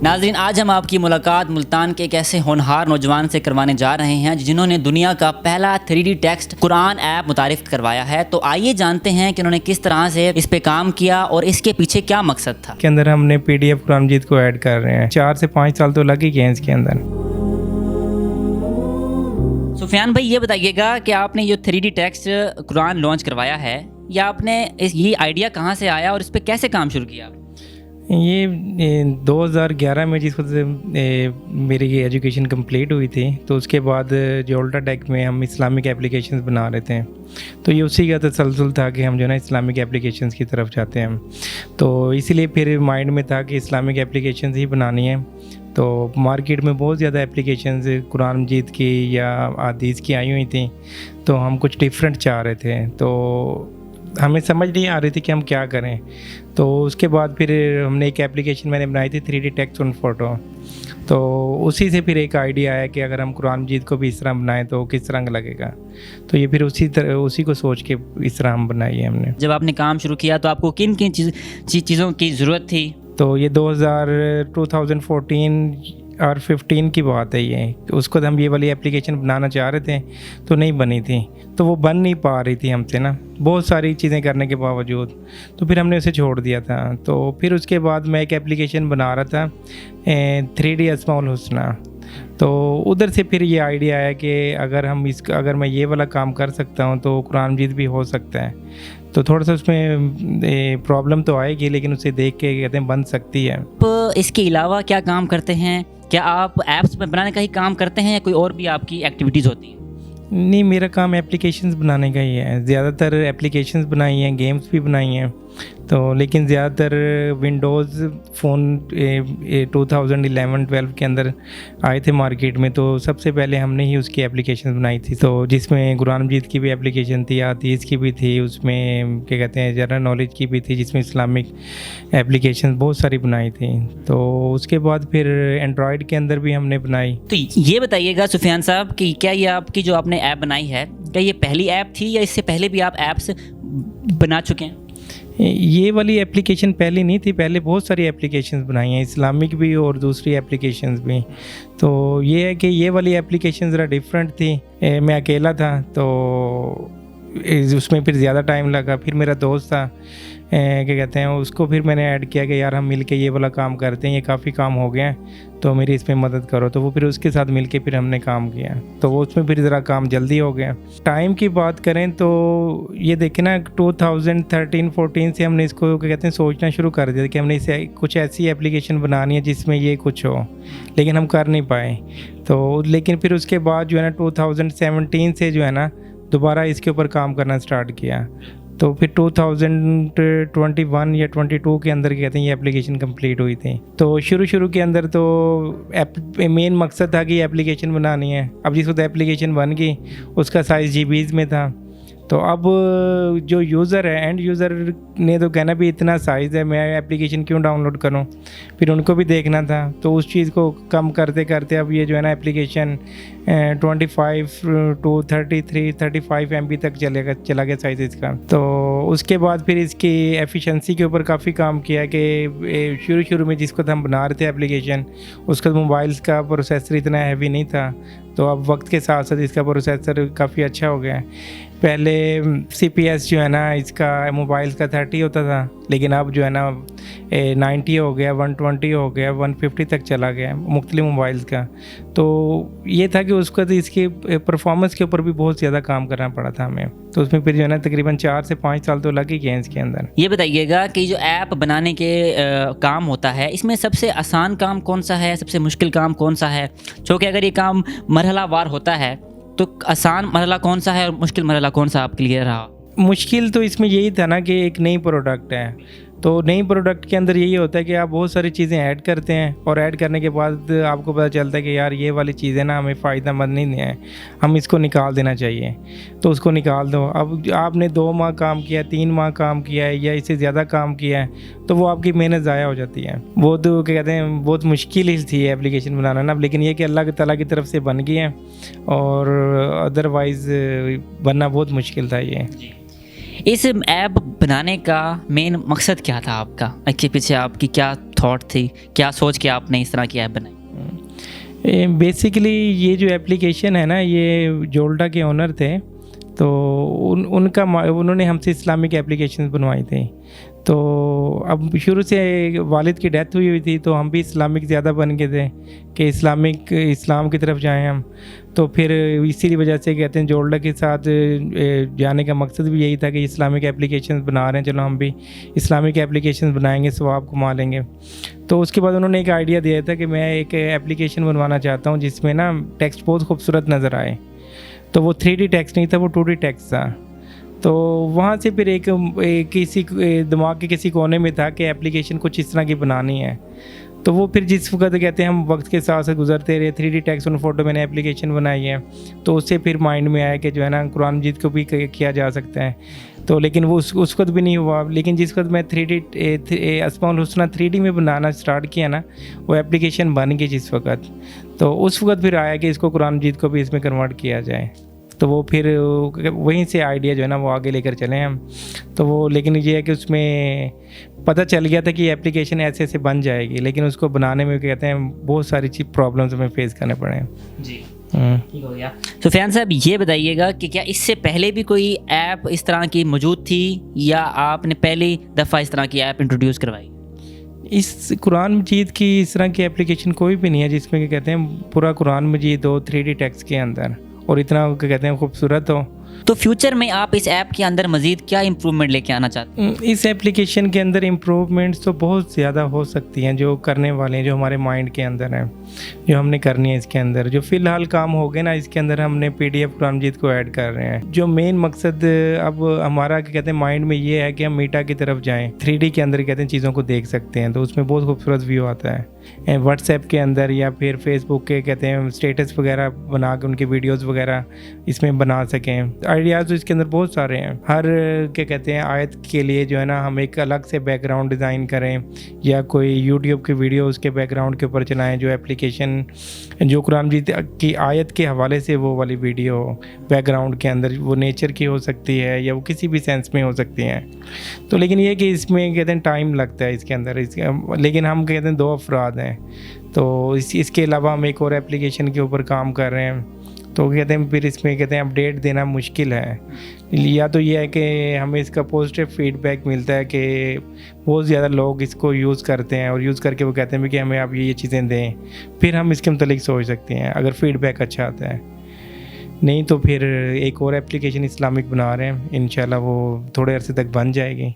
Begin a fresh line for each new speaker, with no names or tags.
ناظرین، آج ہم آپ کی ملاقات ملتان کے ایک ایسے ہونہار نوجوان سے کروانے جا رہے ہیں جنہوں نے دنیا کا پہلا 3D ٹیکسٹ قرآن ایپ متعارف کروایا ہے۔ تو آئیے جانتے ہیں کہ انہوں نے کس طرح سے اس پہ کام کیا اور اس کے پیچھے کیا مقصد تھا۔
کے اندر ہم نے PDF قرآن مجید کو ایڈ کر رہے ہیں، 4 سے 5 سال تو لگ ہی گئے ہیں اس کے اندر۔
سفیان بھائی، یہ بتائیے گا کہ آپ نے یہ 3D ٹیکسٹ قرآن لانچ کروایا ہے، یا آپ نے یہ آئیڈیا کہاں سے آیا اور اس پہ کیسے کام شروع کیا؟
یہ 2011 میں جس وقت میری یہ ایجوکیشن کمپلیٹ ہوئی تھی، تو اس کے بعد جو الٹا ٹیک میں ہم اسلامک اپلیکیشنز بنا رہے تھے، تو یہ اسی کا تسلسل تھا کہ ہم جو ہے نا اسلامک اپلیکیشنز کی طرف جاتے ہیں۔ تو اسی لیے پھر مائنڈ میں تھا کہ اسلامک اپلیکیشنز ہی بنانی ہے۔ تو مارکیٹ میں بہت زیادہ اپلیکیشنز قرآن مجید کی یا حدیث کی آئی ہوئی تھیں، تو ہم کچھ ڈفرینٹ چاہ رہے تھے، تو ہمیں سمجھ نہیں آ رہی تھی کہ ہم کیا کریں۔ تو اس کے بعد پھر ہم نے ایک اپلیکیشن میں نے بنائی تھی 3D ٹیکسٹ آن فوٹو، تو اسی سے پھر ایک آئیڈیا آیا کہ اگر ہم قرآن مجید کو بھی اس طرح بنائیں تو کس طرح لگے گا، تو یہ پھر اسی کو سوچ کے اس طرح ہم بنائی ہے ہم نے۔
جب آپ نے کام شروع کیا تو آپ کو کن کن چیزوں کی ضرورت تھی؟
تو یہ 2014 اور 15 کی بات ہے یہ، اس کو ہم یہ والی اپلیکیشن بنانا چاہ رہے تھے تو نہیں بنی تھی، تو وہ بن نہیں پا رہی تھی ہم سے نا، بہت ساری چیزیں کرنے کے باوجود، تو پھر ہم نے اسے چھوڑ دیا تھا۔ تو پھر اس کے بعد میں ایک اپلیکیشن بنا رہا تھا 3D اسماء الحسنی، تو ادھر سے پھر یہ آئیڈیا آیا کہ اگر میں یہ والا کام کر سکتا ہوں تو قرآن مجید بھی ہو سکتا ہے۔ تو تھوڑا سا اس میں پرابلم تو آئے گی، لیکن اسے دیکھ کے کہتے ہیں بن سکتی ہے۔
آپ اس کے علاوہ کیا کام کرتے ہیں؟ کیا آپ ایپس بنانے کا ہی کام کرتے ہیں یا کوئی اور بھی آپ کی ایکٹیویٹیز ہوتی ہیں؟
نہیں، میرا کام اپلیکیشنز بنانے کا ہی ہے، زیادہ تر اپلیکیشنز بنائی ہیں، گیمز بھی بنائی ہیں، تو لیکن زیادہ تر ونڈوز فون 2011-12 کے اندر آئے تھے مارکیٹ میں، تو سب سے پہلے ہم نے ہی اس کی اپلیکیشن بنائی تھی، تو جس میں قرآن مجید کی بھی اپلیکیشن تھی، حدیث کی بھی تھی، اس میں کیا کہتے ہیں جنرل نالج کی بھی تھی، جس میں اسلامک اپلیکیشن بہت ساری بنائی تھی۔ تو اس کے بعد پھر اینڈرائڈ کے اندر بھی ہم نے بنائی۔
تو یہ بتائیے گا سفیان صاحب کہ کیا یہ آپ کی جو آپ نے ایپ بنائی ہے، کیا یہ پہلی ایپ تھی یا اس سے پہلے بھی آپ ایپس بنا چکے ہیں؟
یہ والی اپلیکیشن پہلی نہیں تھی، پہلے بہت ساری اپلیکیشنز بنائی ہیں، اسلامک بھی اور دوسری اپلیکیشنز بھی۔ تو یہ ہے کہ یہ والی اپلیکیشن ذرا ڈفرینٹ تھی، میں اکیلا تھا، تو اس میں پھر زیادہ ٹائم لگا۔ پھر میرا دوست تھا، کیا کہتے ہیں، اس کو پھر میں نے ایڈ کیا کہ یار ہم مل کے یہ والا کام کرتے ہیں، یہ کافی کام ہو گیا ہے تو میری اس میں مدد کرو، تو وہ پھر اس کے ساتھ مل کے پھر ہم نے کام کیا، تو وہ اس میں پھر ذرا کام جلدی ہو گیا۔ ٹائم کی بات کریں تو یہ دیکھیں نا، 2013-14 سے ہم نے اس کو کیا کہتے ہیں سوچنا شروع کر دیا کہ ہم نے اسے کچھ ایسی اپلیکیشن بنانی ہے جس میں یہ کچھ ہو، لیکن ہم کر نہیں پائے۔ تو لیکن پھر اس کے بعد جو ہے نا 2017 سے جو ہے نا دوبارہ اس کے اوپر کام کرنا سٹارٹ کیا، تو پھر 2021 یا 22 کے اندر کہتے ہیں یہ اپلیکیشن کمپلیٹ ہوئی تھی۔ تو شروع کے اندر تو مین مقصد تھا کہ یہ اپلیکیشن بنانی ہے۔ اب جس وقت اپلیکیشن بن گئی اس کا سائز GBs میں تھا، تو اب جو یوزر ہے، اینڈ یوزر نے تو کہنا بھی اتنا سائز ہے، میں اپلیکیشن کیوں ڈاؤن لوڈ کروں، پھر ان کو بھی دیکھنا تھا، تو اس چیز کو کم کرتے کرتے اب یہ جو ہے نا اپلیکیشن 25 to 35 MB تک چلا گیا سائز اس کا۔ تو اس کے بعد پھر اس کی ایفیشنسی کے اوپر کافی کام کیا کہ شروع میں جس کو ہم بنا رہے تھے اپلیکیشن، اس کا موبائلس کا پروسیسر اتنا ہیوی نہیں تھا، تو اب وقت کے ساتھ ساتھ اس کا پروسیسر کافی اچھا ہو گیا ہے۔ پہلے CPS جو ہے نا اس کا موبائل کا 30 ہوتا تھا، لیکن اب جو ہے نا 90 ہو گیا، 120 ہو گیا، 150 تک چلا گیا مختلف موبائلس کا۔ تو یہ تھا کہ اس اس کی پرفارمنس کے اوپر بھی بہت زیادہ کام کرنا پڑا تھا ہمیں، تو اس میں پھر جو ہے نا تقریباً 4 سے 5 سال تو لگ ہی گئے اس کے اندر۔
یہ بتائیے گا کہ جو ایپ بنانے کے کام ہوتا ہے، اس میں سب سے آسان کام کون سا ہے، سب سے مشکل کام کون سا ہے؟ چونکہ اگر یہ کام مرحلہ وار ہوتا ہے تو آسان مرحلہ کون سا ہے اور مشکل مرحلہ کون سا آپ کے لیے رہا؟
مشکل تو اس میں یہی تھا نا کہ ایک نئی پروڈکٹ ہے، تو نئی پروڈکٹ کے اندر یہی ہوتا ہے کہ آپ بہت ساری چیزیں ایڈ کرتے ہیں، اور ایڈ کرنے کے بعد آپ کو پتہ چلتا ہے کہ یار یہ والی چیزیں نا ہمیں فائدہ مند نہیں ہے، ہم اس کو نکال دینا چاہیے، تو اس کو نکال دو۔ اب آپ نے 2 ماہ کام کیا، 3 ماہ کام کیا ہے یا اس سے زیادہ کام کیا ہے، تو وہ آپ کی محنت ضائع ہو جاتی ہے۔ وہ تو کیا کہتے ہیں بہت مشکل ہی تھی اپلیکیشن بنانا نا، لیکن یہ کہ اللہ تعالیٰ کی طرف سے بن گئی ہے، اور ادروائز بننا بہت مشکل تھا یہ۔
اس ایپ بنانے کا مین مقصد کیا تھا آپ کا؟ اس کے پیچھے آپ کی کیا تھاٹ تھی, کیا سوچ کے آپ نے اس طرح کی ایپ بنائی؟
بیسیکلی یہ جو ایپلیکیشن ہے نا, یہ جولڈا کے اونر تھے, تو انہوں نے ہم سے اسلامک ایپلیکیشنز بنوائی تھیں. تو اب شروع سے والد کی ڈیتھ ہوئی تھی, تو ہم بھی اسلامک زیادہ بن گئے تھے کہ اسلام کی طرف جائیں ہم. تو پھر اسی وجہ سے کہتے ہیں جولڈا کے ساتھ جانے کا مقصد بھی یہی تھا کہ اسلامک ایپلیکیشنز بنا رہے ہیں, چلو ہم بھی اسلامک ایپلیکیشنز بنائیں گے, ثواب کما لیں گے. تو اس کے بعد انہوں نے ایک آئیڈیا دیا تھا کہ میں ایک ایپلیکیشن بنوانا چاہتا ہوں جس میں نا ٹیکسٹ بہت خوبصورت نظر آئے. تو وہ 3D ٹیکسٹ نہیں تھا, وہ 2D ٹیکسٹ تھا. تو وہاں سے پھر ایک کسی دماغ کے کسی کونے میں تھا کہ ایپلیکیشن کچھ اس طرح کی بنانی ہے. تو وہ پھر جس وقت کہتے ہیں ہم وقت کے ساتھ ساتھ گزرتے رہے, 3D ٹیکسٹ اور فوٹو میں نے ایپلیکیشن بنائی ہے. تو اس سے پھر مائنڈ میں آیا کہ جو ہے نا قرآن مجید کو بھی کیا جا سکتا ہے. تو لیکن وہ اس وقت بھی نہیں ہوا. لیکن جس وقت میں 3D اسماء الحسنی 3D میں بنانا اسٹارٹ کیا نا, وہ ایپلیکیشن بن گئی جس وقت. تو اس وقت پھر آیا کہ اس کو قرآن مجید کو بھی اس میں کنورٹ کیا جائے. تو وہ پھر وہیں سے آئیڈیا جو ہے نا وہ آگے لے کر چلے ہم. تو وہ لیکن یہ ہے کہ اس میں پتہ چل گیا تھا کہ یہ ایپلیکیشن ایسے ایسے بن جائے گی, لیکن اس کو بنانے میں کہتے ہیں بہت ساری پرابلمس ہمیں فیس کرنے پڑے ہیں.
جی ٹھیک ہو گیا. سفیان صاحب یہ بتائیے گا کہ کیا اس سے پہلے بھی کوئی ایپ اس طرح کی موجود تھی, یا آپ نے پہلی دفعہ اس طرح کی ایپ انٹروڈیوس کروائی؟
اس قرآن مجید کی اس طرح کی ایپلیکیشن کوئی بھی نہیں ہے جس میں کہ کہتے ہیں پورا قرآن مجید ہو 3D ٹیکسٹ کے اندر اور اتنا کہتے ہیں خوبصورت ہو.
تو فیوچر میں آپ اس ایپ کے اندر مزید کیا امپرومنٹ لے کے آنا چاہتے ہیں؟
اس ایپلیکیشن کے اندر امپرومنٹس تو بہت زیادہ ہو سکتی ہیں جو کرنے والے ہیں, جو ہمارے مائنڈ کے اندر ہیں, جو ہم نے کرنی ہے اس کے اندر. جو فی الحال کام ہو گئے نا اس کے اندر ہم نے PDF قرآن مجید کو ایڈ کر رہے ہیں. جو مین مقصد اب ہمارا کہتے ہیں مائنڈ میں یہ ہے کہ ہم میٹا کی طرف جائیں, 3D کے اندر کہتے ہیں چیزوں کو دیکھ سکتے ہیں. تو اس میں بہت خوبصورت ویو آتا ہے. واٹس ایپ کے اندر یا پھر فیس بک کے کہتے ہیں اسٹیٹس وغیرہ بنا کے ان کے ویڈیوز وغیرہ اس میں بنا سکیں. آئیڈیاز تو اس کے اندر بہت سارے ہیں. ہر کیا کہتے ہیں آیت کے لیے جو ہے نا ہم ایک الگ سے بیک گراؤنڈ ڈیزائن کریں, یا کوئی یوٹیوب کی ویڈیو اس کے بیک گراؤنڈ کے اوپر چلائیں جو ایپلیکیشن جو قرآن مجید کی آیت کے حوالے سے وہ والی ویڈیو بیک گراؤنڈ کے اندر وہ نیچر کی ہو سکتی ہے یا وہ کسی بھی سینس میں ہو سکتی ہیں. تو لیکن یہ کہ اس میں کہتے ہیں ٹائم لگتا ہے اس کے اندر, لیکن ہم کہتے ہیں 2 افراد ہیں. تو اس کے علاوہ ہم ایک اور ایپلیکیشن کے اوپر کام کر رہے ہیں. تو کہتے ہیں پھر اس میں کہتے ہیں اپڈیٹ دینا مشکل ہے. یا تو یہ ہے کہ ہمیں اس کا پازیٹیو فیڈ بیک ملتا ہے کہ بہت زیادہ لوگ اس کو یوز کرتے ہیں اور یوز کر کے وہ کہتے ہیں کہ ہمیں آپ یہ چیزیں دیں, پھر ہم اس کے متعلق سوچ سکتے ہیں اگر فیڈ بیک اچھا آتا ہے. نہیں تو پھر ایک اور ایپلیکیشن اسلامک بنا رہے ہیں, انشاءاللہ وہ تھوڑے عرصے تک بن جائے گی.